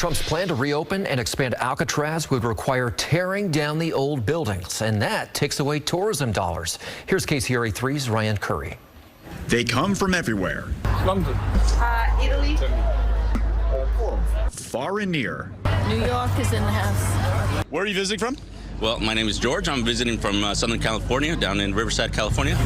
Trump's plan to reopen and expand Alcatraz would require tearing down the old buildings, and that takes away tourism dollars. Here's KCRA 3's Ryan Curry. They come from everywhere. London. Italy. Far and near. New York is in the house. Where are you visiting from? Well, my name is George. I'm visiting from Southern California, down in Riverside, California.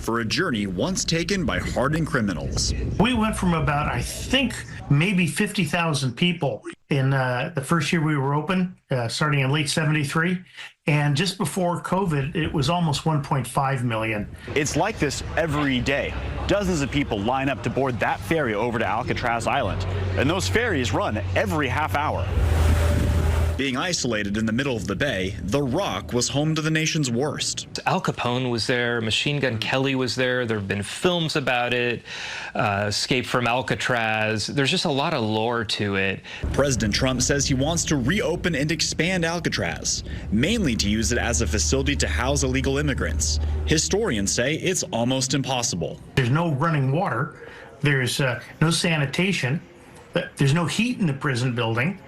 For a journey once taken by hardened criminals. We went from about, I think, maybe 50,000 people in the first year we were open, starting in late '73. And just before COVID, it was almost 1.5 million. It's like this every day. Dozens of people line up to board that ferry over to Alcatraz Island. And those ferries run every half hour. Being isolated in the middle of the bay, The Rock was home to the nation's worst. Al Capone was there, Machine Gun Kelly was there, there have been films about it, Escape from Alcatraz. There's just a lot of lore to it. President Trump says he wants to reopen and expand Alcatraz, mainly to use it as a facility to house illegal immigrants. Historians say it's almost impossible. There's no running water, there's no sanitation, there's no heat in the prison building.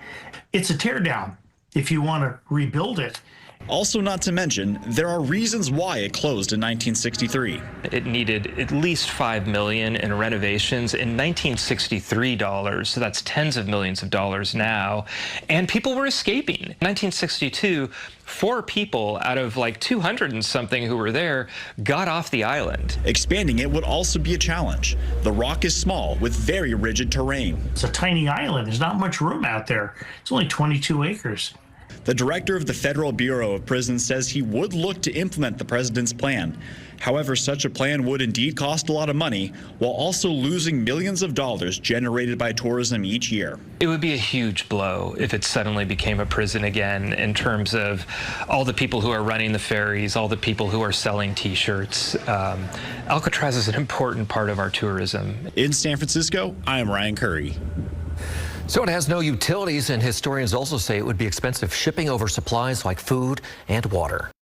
It's a teardown if you want to rebuild it. Also, not to mention, there are reasons why it closed in 1963. It needed at least $5 million in renovations in 1963 dollars, so that's tens of millions of dollars now. And people were escaping. In 1962, 4 people out of like 200 and something who were there got off the island. Expanding it would also be a challenge. The Rock is small with very rigid terrain. It's a tiny island. There's not much room out there. It's only 22 acres. The director of the Federal Bureau of Prisons says he would look to implement the president's plan. However, such a plan would indeed cost a lot of money, while also losing millions of dollars generated by tourism each year. It would be a huge blow if it suddenly became a prison again, in terms of all the people who are running the ferries, all the people who are selling T-shirts. Alcatraz is an important part of our tourism. In San Francisco, I am Ryan Curry. So it has no utilities, and historians also say it would be expensive shipping over supplies like food and water.